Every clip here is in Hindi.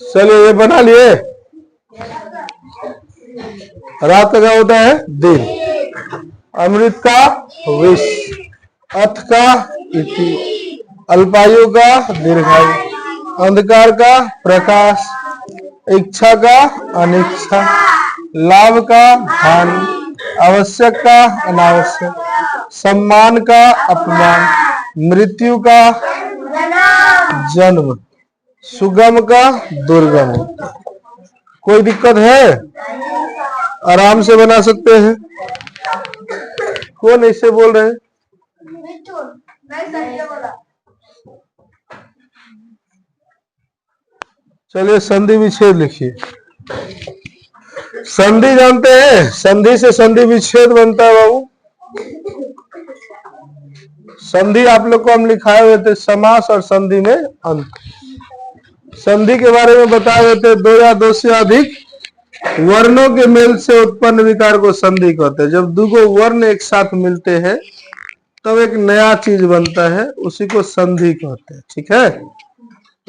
चलिए ये बना लिए। रात का होता है दिन, अमृत का विष, अथ का इति, अल्पायु का दीर्घायु, अंधकार का प्रकाश, इच्छा का अनिच्छा, लाभ का हानि, आवश्यक का अनावश्यक, सम्मान का अपमान, मृत्यु का जन्म, सुगम का दुर्गम। कोई दिक्कत है? आराम से बना सकते हैं। कौन ऐसे बोल रहे हैं? चलिए संधि विच्छेद लिखिए। संधि जानते हैं? संधि से संधि विच्छेद बनता है बाबू। संधि आप लोग को हम लिखाए हुए थे, समास और संधि में अंत। संधि के बारे में बताए हुए थे, दो या दो से अधिक वर्णों के मेल से उत्पन्न विकार को संधि कहते हैं। जब दो वर्ण एक साथ मिलते हैं तब एक नया चीज बनता है, उसी को संधि कहते हैं। ठीक है,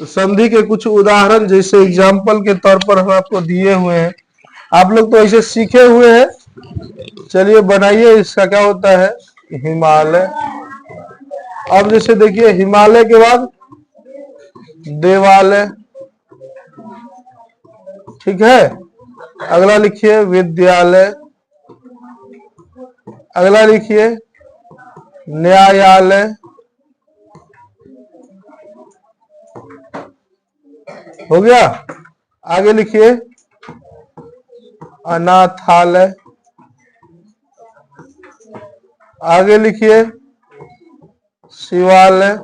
तो संधि के कुछ उदाहरण जैसे एग्जाम्पल के तौर पर हम आपको दिए हुए हैं। आप लोग तो ऐसे सीखे हुए हैं, चलिए बनाइए। इसका क्या होता है? हिमालय। अब जैसे देखिए, हिमालय के बाद देवालय। ठीक है, अगला लिखिए विद्यालय, अगला लिखिए न्यायालय, हो गया। आगे लिखिए अनाथालय, आगे लिखिए शिवालय,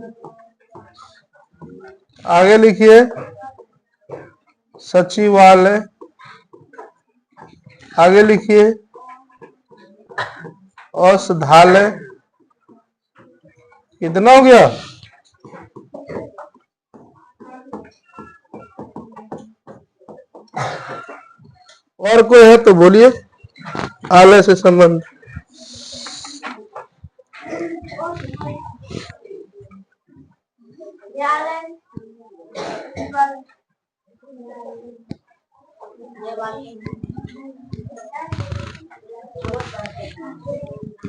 आगे लिखिए सचिवालय, आगे लिखिए औषधालय। कितना हो गया? और कोई है तो बोलिए, आलय से संबंध।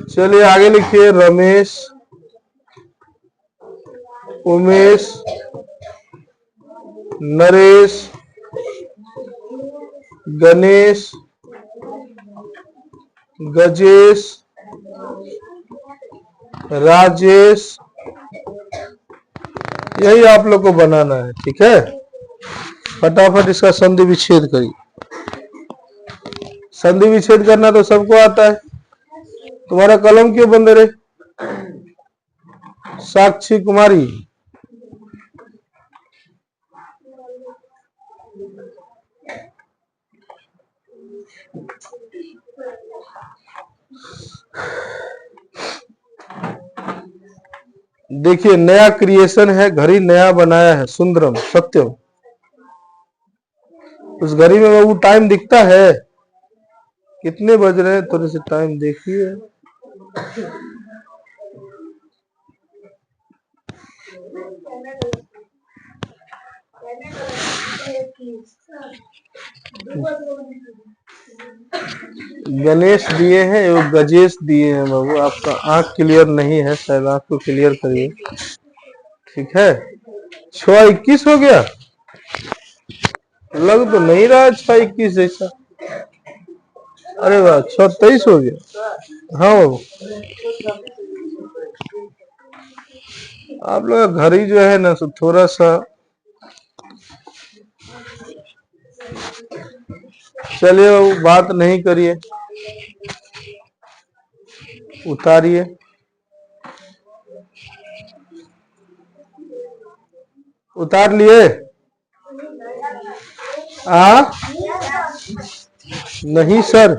चलिए आगे लिखिए रमेश, उमेश, नरेश, गणेश, गजेश, राजेश। यही आप लोग को बनाना है। ठीक है, फटाफट इसका संधि विच्छेद करिए। संधि विच्छेद करना तो सबको आता है। तुम्हारा कलम क्यों बंद रे? साक्षी कुमारी, देखिए नया क्रिएशन है, घड़ी नया बनाया है, सुंदरम सत्यम। उस घड़ी में वो टाइम दिखता है? कितने बज रहे हैं? थोड़े से टाइम देखिए। गणेश दिए हैं, वो गजेश दिए हैं बाबू। आपका आंख क्लियर नहीं है, शायद आंख को क्लियर करिए। ठीक है, 6:21 हो गया। लग तो नहीं रहा 6:21 जैसा। अरे वाह, 6:23 हो गया। हाँ बाबू, आप लोग घड़ी जो है ना तो थोड़ा सा, चलिए वो बात नहीं करिए, उतारिए। उतार लिए? नहीं सर,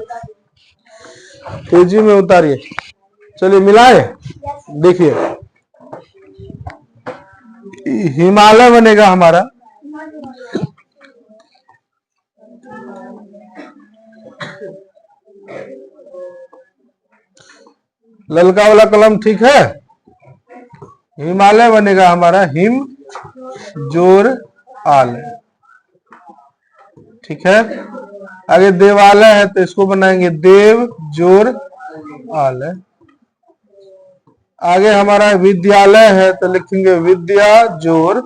तेजी में उतारिए। चलिए मिलाए, देखिए हिमालय बनेगा हमारा। ललका वाला कलम ठीक है? हिमालय बनेगा हमारा, हिम जोर आलय। ठीक है। आगे देवालय है तो इसको बनाएंगे देव जोर आलय। आगे हमारा विद्यालय है तो लिखेंगे विद्या जोर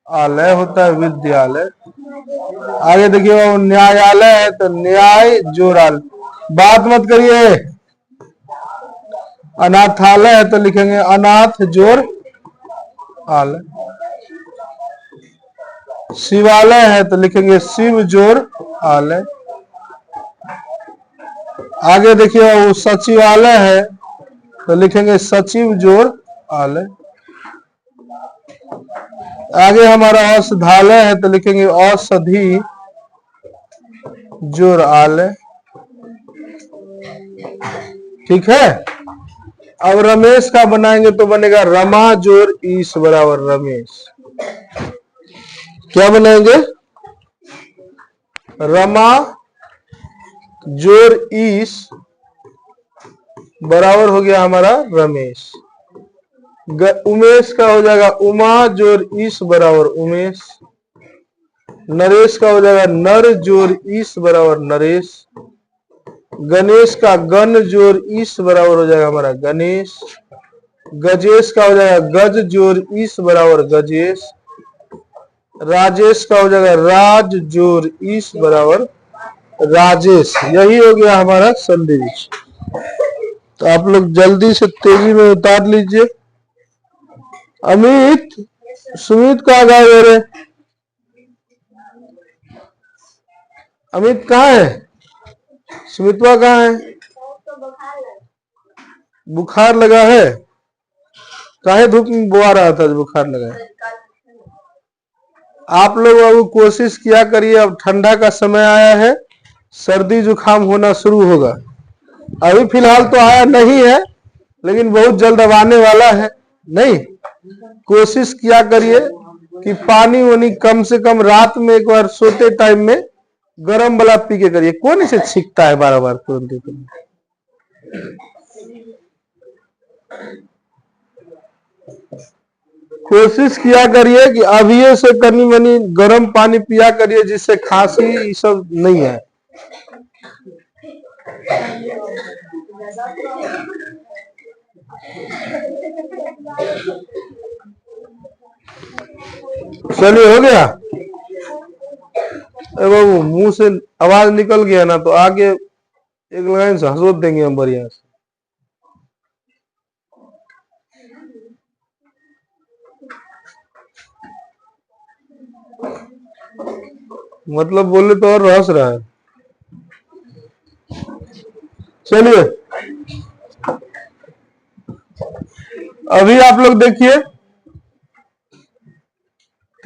आलय होता है विद्यालय। आगे देखिए वो न्यायालय है तो न्याय जोर आलय। बात मत करिए। अनाथालय है तो लिखेंगे अनाथ जोर आलय। शिवालय है तो लिखेंगे शिव जोर आलय। आगे देखिए वो सचिवालय है तो लिखेंगे सचिव जोर आलय। आगे हमारा औषधालय है तो लिखेंगे औषधि जोर आलय। ठीक है। अब रमेश का बनाएंगे तो बनेगा रमा जोर ईश बराबर रमेश। क्या बनाएंगे? रमा जोर ईश बराबर हो गया हमारा रमेश। उमेश का हो जाएगा उमा जोर ईश बराबर उमेश। नरेश का हो जाएगा नर जोर ईश बराबर नरेश। गणेश का गण जोर ईश बराबर हो जाएगा हमारा गणेश। गजेश का हो जाएगा गज जोर ईश बराबर गजेश। राजेश का हो जाएगा राज जोर ईश बराबर राजेश। यही हो गया हमारा संधि विच्छेद। तो आप लोग जल्दी से तेजी में उतार लीजिए। अमित सुमित कहाँ गए मेरे? अमित कहाँ है? सुमितवा कहाँ है? बुखार लगा है? काहे धूप में बोआ रहा था बुखार लगा है? आप लोग अब कोशिश किया करिए। अब ठंडा का समय आया है, सर्दी जुकाम होना शुरू होगा। अभी फिलहाल तो आया नहीं है, लेकिन बहुत जल्द अब आने वाला है। नहीं, कोशिश किया करिए कि पानी वानी कम से कम रात में एक बार सोते टाइम में गरम वाला पी के करिए। कौन इसे छींकता है बार बार तुरंत? कोशिश किया करिए कि अभी से कनी मनी गर्म पानी पिया करिए, जिससे खांसी ये सब नहीं है। चलिए हो गया। बाबू मुंह से आवाज निकल गया ना तो आगे एक लाइन से हंसोत देंगे हम बढ़िया से। मतलब बोले तो और हंस रहा है। चलिए अभी आप लोग देखिए,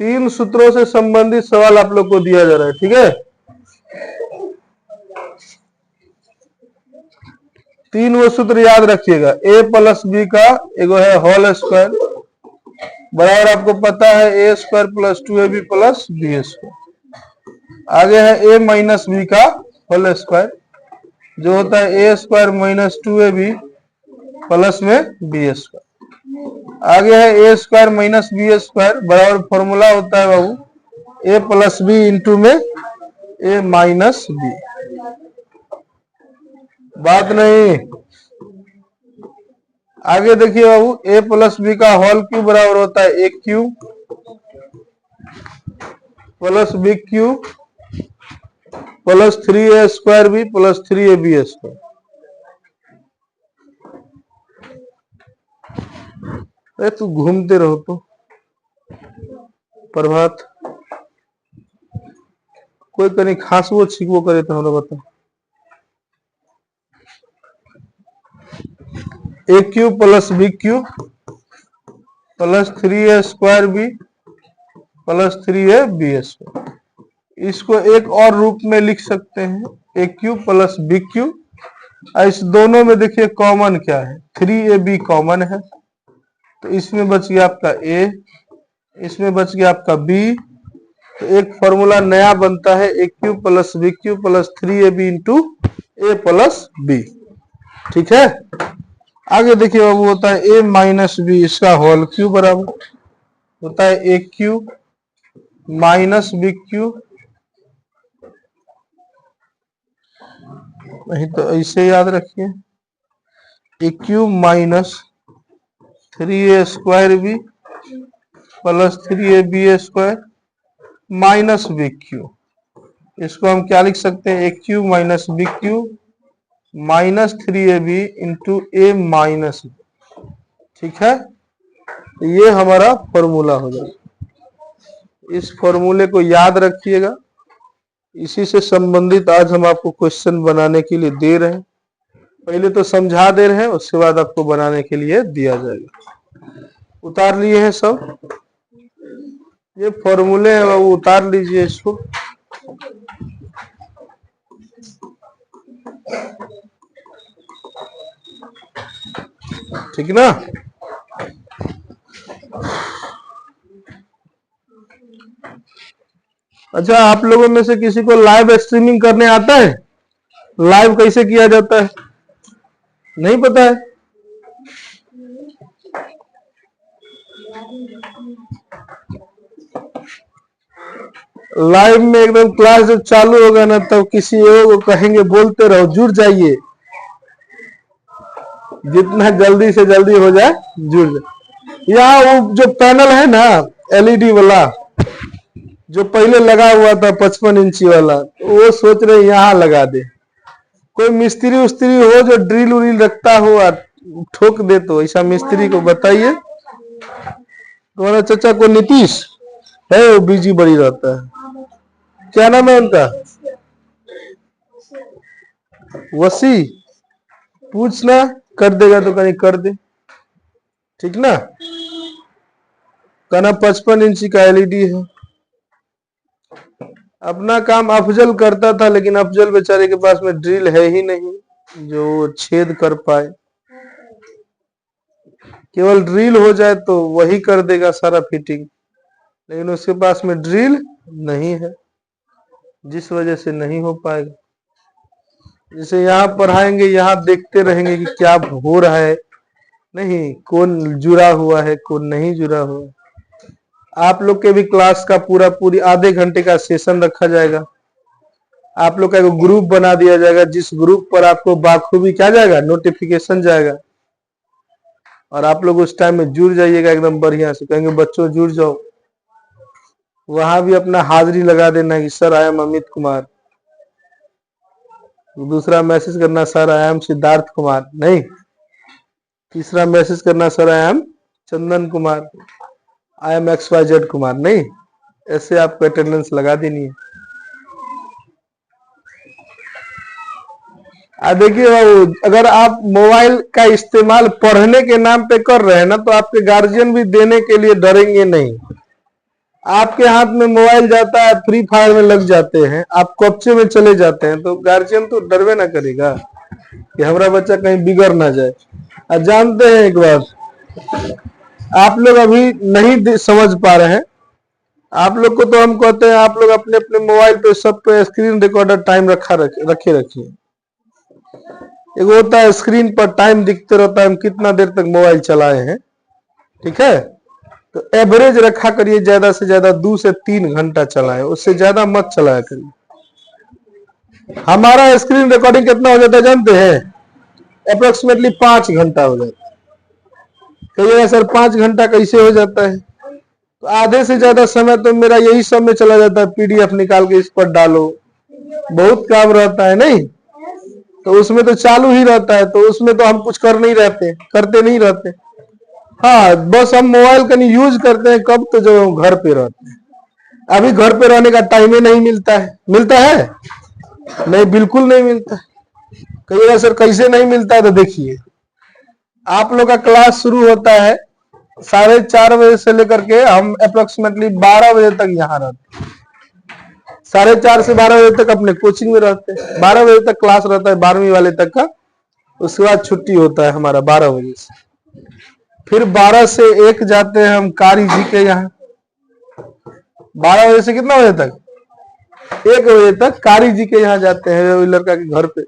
3 सूत्रों से संबंधित सवाल आप लोग को दिया जा रहा है। ठीक है, 3 वो सूत्र याद रखिएगा। a प्लस बी का एगो है होल स्क्वायर बराबर आपको पता है a square plus 2ab plus b square. आगे है a माइनस बी का होल स्क्वायर जो होता है a square minus 2ab plus में बी स्क्वायर। आगे है a square minus b square बराबर फॉर्मूला होता है बाबू a प्लस बी इंटू में a माइनस बी। बात नहीं। आगे देखिए बाबू a प्लस बी का होल क्यूब बराबर होता है a cube plus B cube plus 3a square b plus 3ab square. अरे तू घूमते रहो तो। प्रभात कोई कहीं खांसवो छींकवो करे तो हमरा बता। a cube plus B cube plus 3a square b plus 3ab square. इसको एक और रूप में लिख सकते हैं a cube plus B cube. इस दोनों में देखिए कॉमन क्या है, 3ab कॉमन है तो इसमें बच गया आपका a, इसमें बच गया आपका b। तो एक फॉर्मूला नया बनता है a cube plus B cube plus 3ab into a plus B. ठीक है, आगे देखिए बाबू होता है a माइनस बी इसका होल क्यूब बराबर होता है a cube minus B cube नहीं तो ऐसे याद रखिए, A cube minus 3a² plus 3ab² minus B cube. इसको हम क्या लिख सकते हैं, A cube minus B cube minus 3ab into A minus B. ठीक है, ये हमारा फॉर्मूला हो जाएगा। इस फॉर्मूले को याद रखिएगा। इसी से संबंधित आज हम आपको क्वेश्चन बनाने के लिए दे रहे हैं। पहले तो समझा दे रहे हैं, उसके बाद आपको बनाने के लिए दिया जाएगा। उतार लिए हैं सब, ये फॉर्मूले हैं, वो उतार लीजिए इसको। ठीक ना। अच्छा, आप लोगों में से किसी को लाइव स्ट्रीमिंग करने आता है? लाइव कैसे किया जाता है, नहीं पता है? लाइव में एकदम क्लास जब चालू होगा ना, तब किसी एक को कहेंगे बोलते रहो, जुड़ जाइए, जितना जल्दी से जल्दी हो जाए जुड़ जाए। यहाँ वो जो पैनल है ना एलईडी वाला, जो पहले लगा हुआ था 55 इंची वाला, वो सोच रहे यहाँ लगा दे। कोई मिस्त्री उस्त्री हो जो ड्रिल उरिल रखता हो और ठोक दे, तो ऐसा मिस्त्री को बताइए। तुम्हारा चाचा को नीतीश है, वो बिजी बड़ी रहता है, क्या नाम है उनका, वसी, पूछना, कर देगा तो कहीं कर दे। ठीक ना। कहना 55 इंची का एलईडी है। अपना काम अफजल करता था, लेकिन अफजल बेचारे के पास में ड्रिल है ही नहीं जो छेद कर पाए। केवल ड्रिल हो जाए तो वही कर देगा सारा फिटिंग, लेकिन उसके पास में ड्रिल नहीं है, जिस वजह से नहीं हो पाएगा। जैसे यहाँ पढ़ाएंगे, यहाँ देखते रहेंगे कि क्या हो रहा है, नहीं कौन जुड़ा हुआ है कौन नहीं जुड़ा हुआ है। आप लोग के भी क्लास का पूरी आधे घंटे का सेशन रखा जाएगा। आप लोग का एक ग्रुप बना दिया जाएगा, जिस ग्रुप पर आपको बाखूबी क्या जाएगा, नोटिफिकेशन जाएगा, और आप लोग उस टाइम में जुड़ जाइएगा एकदम बढ़िया से। कहेंगे बच्चों जुड़ जाओ, वहां भी अपना हाजिरी लगा देना कि sir I am Amit Kumar. दूसरा मैसेज करना sir I am Siddharth Kumar, नहीं। तीसरा मैसेज करना sir I am Chandan Kumar, I am XYZ Kumar, नहीं। ऐसे आपको अटेंडेंस लगा देनी है। देखिए बाबू, अगर आप मोबाइल का इस्तेमाल पढ़ने के नाम पे कर रहे हैं ना, तो आपके गार्जियन भी देने के लिए डरेंगे नहीं। आपके हाथ में मोबाइल जाता है, फ्री फायर में लग जाते हैं, आप कब्जे में चले जाते हैं, तो गार्जियन तो डरवे ना करेगा कि हमारा बच्चा कहीं बिगड़ ना जाए। और जानते हैं एक बात, आप लोग अभी नहीं समझ पा रहे हैं, आप लोग को तो हम कहते हैं आप लोग अपने अपने मोबाइल पे सब पे स्क्रीन रिकॉर्डर टाइम रखे रखिए। एक होता है स्क्रीन पर टाइम दिखते रहता है, हम कितना देर तक मोबाइल चलाए हैं। ठीक है, तो एवरेज रखा करिए, ज्यादा से ज्यादा 2 से 3 घंटा चलाएं, उससे ज्यादा मत चलाया करिए। हमारा स्क्रीन रिकॉर्डिंग कितना हो जाता है जानते हैं, अप्रोक्सीमेटली 5 घंटा हो जाता है। कहिएगा सर 5 घंटा कैसे हो जाता है, तो आधे से ज्यादा समय तो मेरा यही सब में चला जाता है। PDF निकाल के इस पर डालो, बहुत काम रहता है, नहीं तो उसमें तो चालू ही रहता है, तो उसमें तो हम कुछ करते नहीं रहते। हाँ, बस हम मोबाइल का यूज करते हैं कब, तो जब हम घर पे रहते हैं। अभी घर पे रहने का टाइम ही नहीं मिलता है। मिलता है? नहीं, बिल्कुल नहीं मिलता है। कहिएगा सर कैसे नहीं मिलता है, तो देखिए आप लोग का क्लास शुरू होता है 4:30 बजे से लेकर के हम अप्रोक्सीमेटली 12 बजे तक यहाँ रहते हैं। 4:30 से 12 बजे तक अपने कोचिंग में रहते हैं। 12 बजे तक क्लास रहता है 12वीं वाले तक का, उसके बाद छुट्टी होता है हमारा 12 बजे से। फिर 12 से 1 जाते हैं हम कारी जी के यहाँ। 12 बजे से कितना बजे तक, 1 बजे तक कारी जी के यहाँ जाते हैं, वही लड़का के घर पे।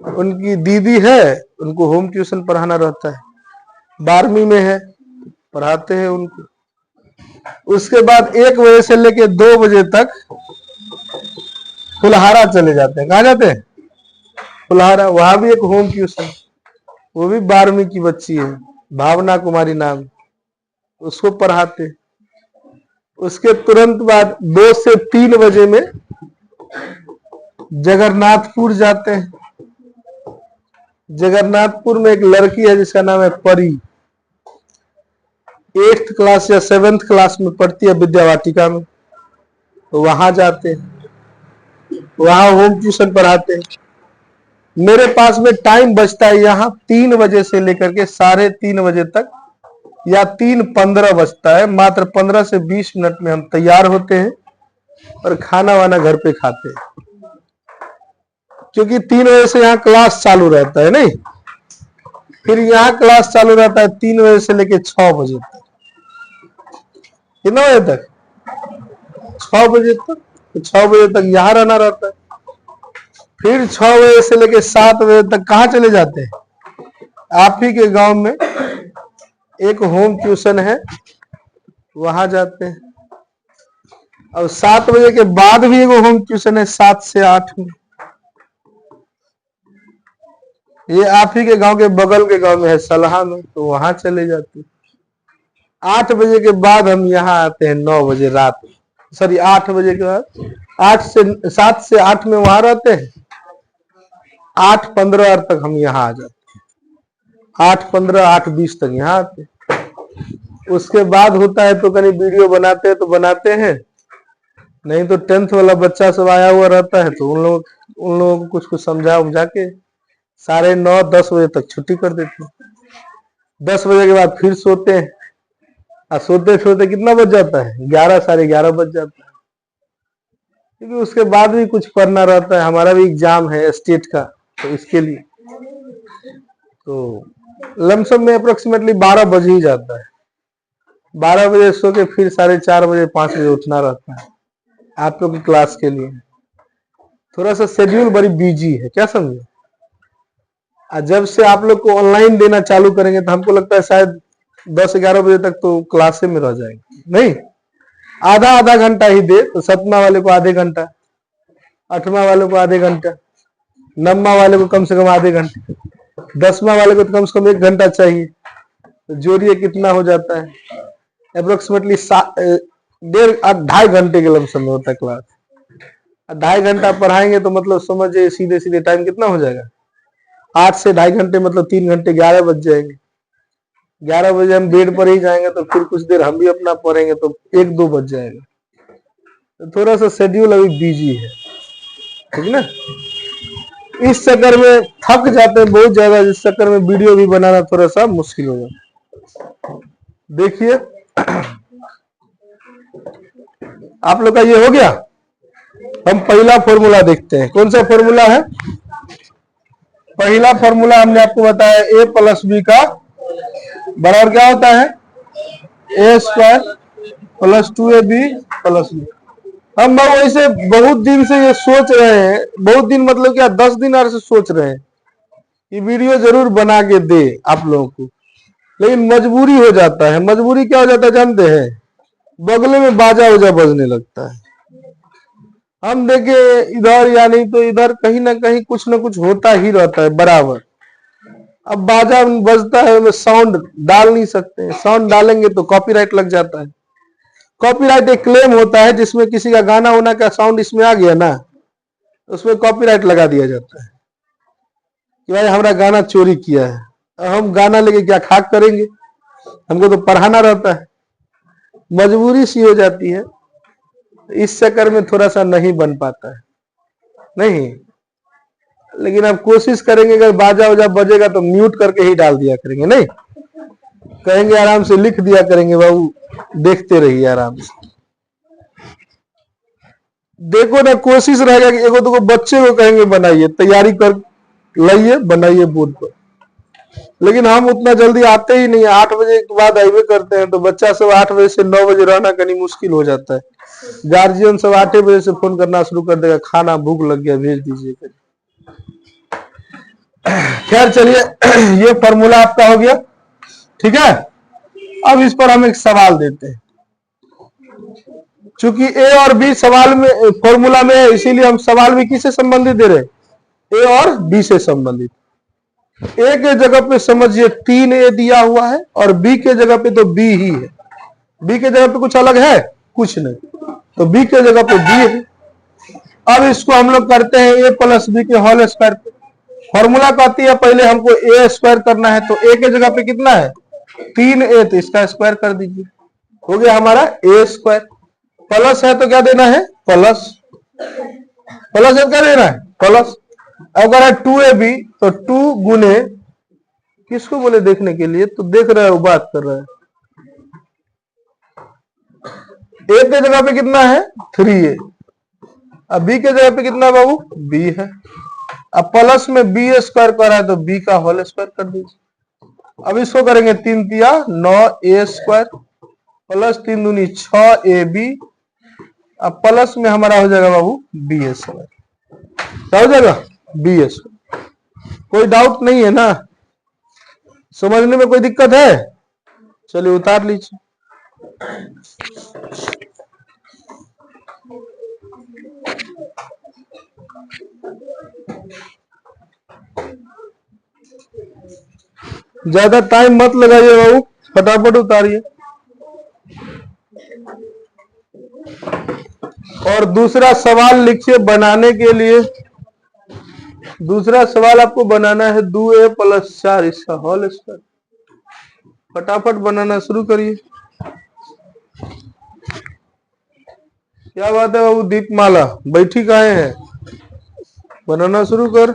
उनकी दीदी है, उनको होम ट्यूशन पढ़ाना रहता है, 12वीं में है, पढ़ाते हैं उनको। उसके बाद 1 बजे से लेके 2 बजे तक फुलहारा चले जाते हैं। कहाँ जाते हैं? फुलहारा, वहां भी एक होम ट्यूशन, वो भी 12वीं की बच्ची है, भावना कुमारी नाम, उसको पढ़ाते। उसके तुरंत बाद 2 से 3 बजे में जगन्नाथपुर जाते हैं। जगन्नाथपुर में एक लड़की है जिसका नाम है परी, 8th क्लास या 7th क्लास में पढ़ती है विद्यावाटिका में, तो वहां जाते हैं, वहां होम ट्यूशन पढ़ाते हैं। मेरे पास में टाइम बचता है यहाँ 3 बजे से लेकर के 3:30 बजे तक, या 3:15 बजता है। मात्र 15 से 20 मिनट में हम तैयार होते हैं और खाना वाना घर पे खाते हैं, क्योंकि 3 बजे से यहाँ क्लास चालू रहता है नहीं। फिर यहाँ क्लास चालू रहता है 3 बजे से लेके 6 बजे तक। कितना बजे तक? 6 बजे तक। तो 6 बजे तक यहाँ रहना रहता है। फिर 6 बजे से लेके 7 बजे तक कहाँ चले जाते हैं? आप ही के गांव में एक होम ट्यूशन है, वहां जाते हैं। और 7 बजे के बाद भी एक होम ट्यूशन है 7 से 8 में, ये आप ही के गांव के बगल के गांव में है, सलहा में, तो वहां चले जाते। 8 बजे के बाद हम यहाँ आते हैं 9 बजे रात, सॉरी 8 बजे के बाद 7 से 8 में वहां रहते हैं। 8:15 तक हम यहाँ आ जाते हैं, 8:15 8:20 तक यहाँ आते हैं। उसके बाद होता है तो कहीं वीडियो बनाते हैं तो बनाते हैं, नहीं तो 10th वाला बच्चा सब आया हुआ रहता है, तो उन लोगों को कुछ समझा के 9:30 10 बजे तक छुट्टी कर देते हैं। 10 बजे के बाद फिर सोते हैं, और सोते सोते कितना बज जाता है? 11 साढ़े 11 बज जाता है, क्योंकि उसके बाद भी कुछ पढ़ना रहता है। हमारा भी एग्जाम है स्टेट का, तो इसके लिए तो लमसम में अप्रोक्सीमेटली 12 बज ही जाता है। 12 बजे सो के फिर 4:30 बजे 5 बजे उठना रहता है आप लोग की क्लास के लिए। थोड़ा सा शेड्यूल बड़ी बिजी है, क्या समझे? जब से आप लोग को ऑनलाइन देना चालू करेंगे तो हमको लगता है शायद 10-11 बजे तक तो क्लासे में रह जाएंगे। नहीं, आधा घंटा ही दे तो 7वां वाले को आधे घंटा, 8वां वाले को आधे घंटा, 9वां वाले को कम से कम आधे घंटे, 10वां वाले को तो कम से कम 1 घंटा चाहिए। तो जोड़िए कितना हो जाता है? अप्रोक्सीमेटली 2.5 घंटे के लमसम में होता है क्लास। 2.5 घंटा पढ़ाएंगे तो मतलब समझिए सीधे सीधे टाइम कितना हो जाएगा? 8 से 2.5 घंटे मतलब 3 घंटे, 11 बज जाएंगे। 11 बजे हम बेड पर ही जाएंगे तो फिर कुछ देर हम भी अपना पढ़ेंगे तो 1-2 बज जाएगा। तो थोड़ा सा शेड्यूल अभी बिजी है, ठीक ना। इस चक्कर में थक जाते हैं बहुत ज्यादा, इस चक्कर में वीडियो भी बनाना थोड़ा सा मुश्किल हो जाता है। देखिए आप लोग का ये हो गया। हम पहला फॉर्मूला देखते हैं। कौन सा फॉर्मूला है? पहला फॉर्मूला हमने आपको बताया a + b का बराबर क्या होता है? a² + 2ab + b। हम वैसे बहुत दिन से ये सोच रहे हैं, बहुत दिन मतलब क्या 10 दिन और से सोच रहे हैं कि वीडियो जरूर बना के दे आप लोगों को, लेकिन मजबूरी हो जाता है। मजबूरी क्या हो जाता है जानते हैं? बगले में बाजा उजा बजने लगता है। हम देखे इधर या नहीं तो इधर कहीं ना कहीं कुछ ना कुछ होता ही रहता है बराबर। अब बाजा बजता है, उसमें साउंड डाल नहीं सकते, साउंड डालेंगे तो कॉपीराइट लग जाता है। कॉपीराइट एक क्लेम होता है जिसमें किसी का गाना होना का साउंड इसमें आ गया ना, उसमें कॉपीराइट लगा दिया जाता है कि भाई हमारा गाना चोरी किया है। अब हम गाना लेके क्या खाक करेंगे? हमको तो पढ़ाना रहता है, मजबूरी सी हो जाती है। इस चक्कर में थोड़ा सा नहीं बन पाता है। नहीं, लेकिन अब कोशिश करेंगे, अगर बाजा वजा बजेगा तो म्यूट करके ही डाल दिया करेंगे। नहीं कहेंगे आराम से लिख दिया करेंगे, बाबू देखते रहिए आराम से। देखो ना, कोशिश रहेगा कि एगो दो बच्चे को कहेंगे बनाइए, तैयारी कर लाइए, बनाइए बोर्ड पर, लेकिन हम उतना जल्दी आते ही नहीं। 8 बजे के बाद आइए करते हैं, तो बच्चा सब 8 बजे से 9 बजे रहना कहीं मुश्किल हो जाता है। गार्जियन सब 8 बजे से फोन करना शुरू कर देगा, खाना भूख लग गया भेज दीजिए। खैर चलिए, ये फॉर्मूला आपका हो गया, ठीक है। अब इस पर हम एक सवाल देते हैं। चूंकि ए और बी सवाल में फॉर्मूला में है, इसीलिए हम सवाल भी किससे संबंधित दे रहे हैं? ए और बी से संबंधित। ए के जगह पे समझिए 3A दिया हुआ है और बी के जगह पे तो बी ही है। बी के जगह पे कुछ अलग है? कुछ नहीं, तो बी के जगह पे बी है। अब इसको हम लोग करते हैं ए प्लस बी के होल स्क्वायर पे। फॉर्मूला कहती है पहले हमको ए स्क्वायर करना है, तो ए के जगह पे कितना है? 3A, तो इसका स्क्वायर कर दीजिए, हो गया हमारा ए स्क्वायर। प्लस है तो क्या देना है? प्लस। प्लस है क्या देना है? प्लस। अगर है 2AB तो 2 गुने किसको बोले देखने के लिए, तो देख रहे हो, बात कर रहे हैं। ए के जगह पे कितना है? 3A। अब बी के जगह पे कितना बाबू? बी है। अब प्लस में बी स्क्वायर कर रहा है तो बी का होल स्क्वायर कर दीजिए। अब इसको करेंगे 3 तिया 9A स्क्वायर प्लस 3 दूनी 6AB। अब प्लस में हमारा हो जाएगा बाबू बी स्क्वायर। क्या हो जाएगा? B square. कोई डाउट नहीं है ना? समझने में कोई दिक्कत है? चलिए उतार लीजिए। ज्यादा टाइम मत लगाइए बाबू, फटाफट उतारिए। और दूसरा सवाल लिखिए बनाने के लिए। दूसरा सवाल आपको बनाना है 2A प्लस 4 इसका होल स्क्वायर। फटाफट बनाना शुरू करिए। क्या बात है बाबू दीपमाला, बैठी काहे है? बनाना शुरू कर।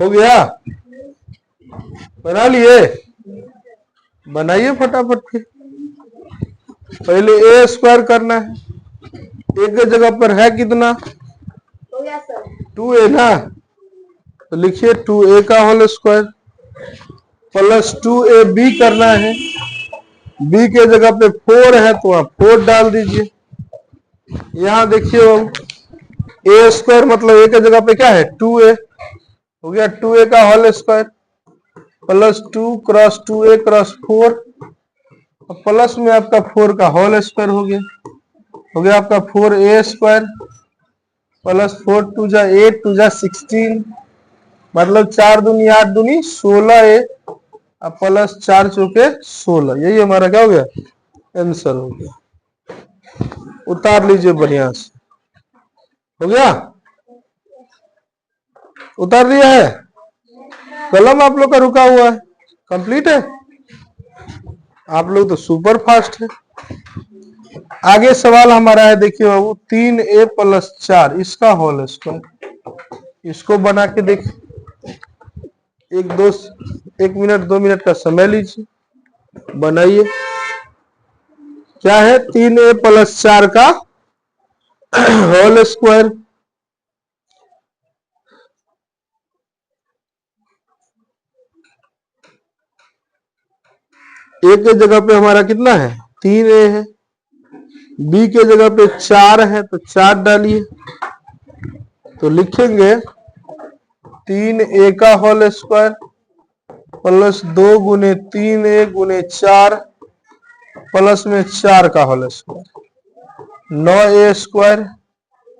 हो गया? बना लिए? बनाइए फटाफट फिर। पहले ए स्क्वायर करना है। ए के जगह पर है कितना? 2A ना, तो लिखिए 2A का होल स्क्वायर प्लस 2AB करना है। बी के जगह पे 4 है तो आप 4 डाल दीजिए। यहां देखिए बाबू ए स्क्वायर मतलब ए के जगह पे क्या है? 2A हो गया। 2A का whole square plus 2 cross 2A cross 4 plus में आपका 4 का होल स्क्वायर हो गया। हो गया आपका 4A स्क्वायर प्लस 4 2 जा 8 2 जा 16 मतलब 4 दूनी 8 दूनी 16A प्लस 4 चौके 16। यही हमारा क्या हो गया? आंसर हो गया। उतार लीजिए बढ़िया से। हो गया? उतार लिया है? कलम आप लोग का रुका हुआ है, कंप्लीट है? आप लोग तो सुपर फास्ट है। आगे सवाल हमारा है, देखिए बाबू 3A प्लस 4 इसका होल स्क्वायर। इसको बना के देखिए। एक मिनट 2 मिनट का समय लीजिए, बनाइए। क्या है? 3A प्लस 4 का होल स्क्वायर। ए के जगह पे हमारा कितना है? 3A है। बी के जगह पे 4 है तो 4 डालिए, तो लिखेंगे 3A का होल स्क्वायर प्लस 2 गुने 3A गुने 4 प्लस में 4 का होल स्क्वायर 9A स्क्वायर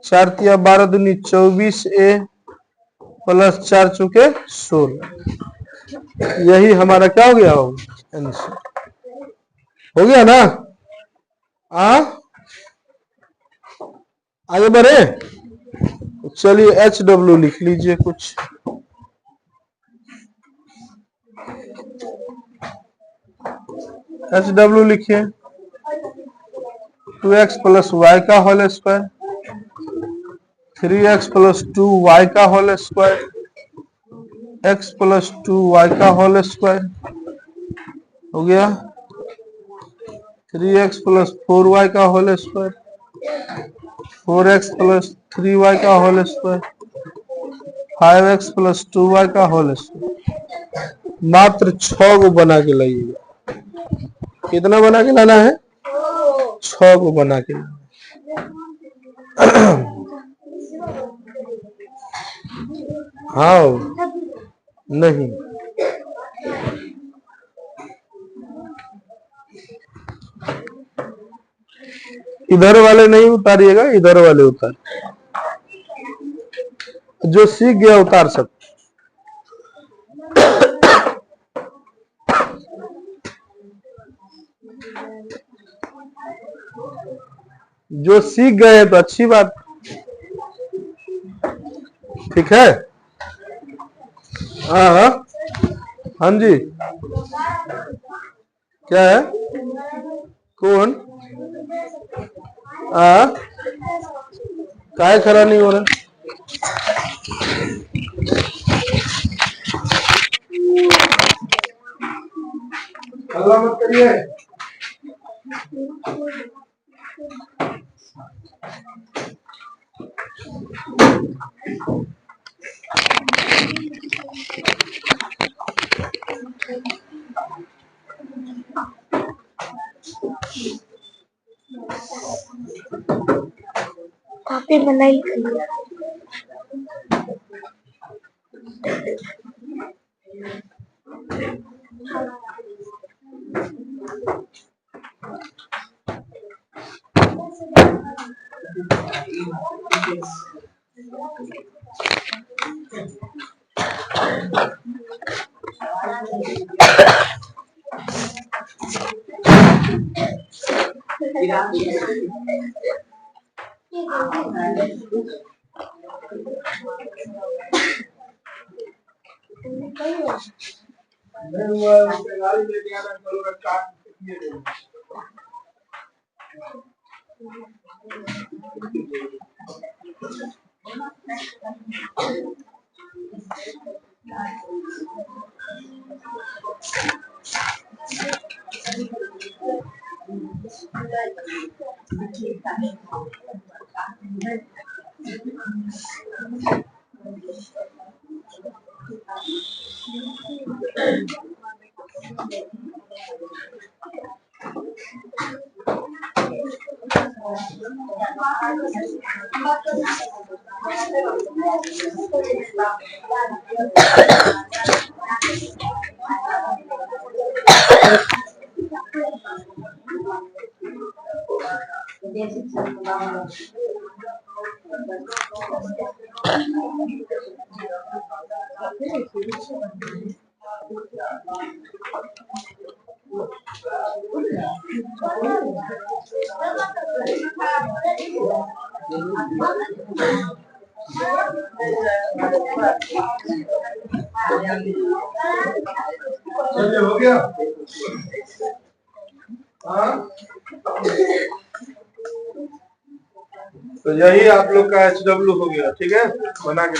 4 तिया 12 दूनी 24A प्लस 4 चौके 16। यही हमारा क्या हो गया? आंसर हो गया ना? आगे बढ़े? चलिए HW लिख लीजिए कुछ। HW लिखिए 2x प्लस वाई का whole square 3x plus 2y का whole square x plus 2y का होल स्क्वायर हो गया। 3x प्लस 4y का whole square 4x plus 3y का whole square 5x plus 2y का होल स्क्वायर। मात्र 6 को बना के लाइएगा। कितना बना के लाना है? 6 को बना के लाना। हाँ नहीं। इधर वाले नहीं उतारिएगा, इधर वाले उतार, जो सीख गया उतार सकते। जो सीख गए हैं तो अच्छी बात, ठीक है। हाँ हाँ जी, क्या है, कौन काय खरा नहीं हो रहा? अल्लाह मत करिए। काफी बनाई चलिए, हो गया। हाँ, तो यही आप लोग का HW हो गया, ठीक है, बना के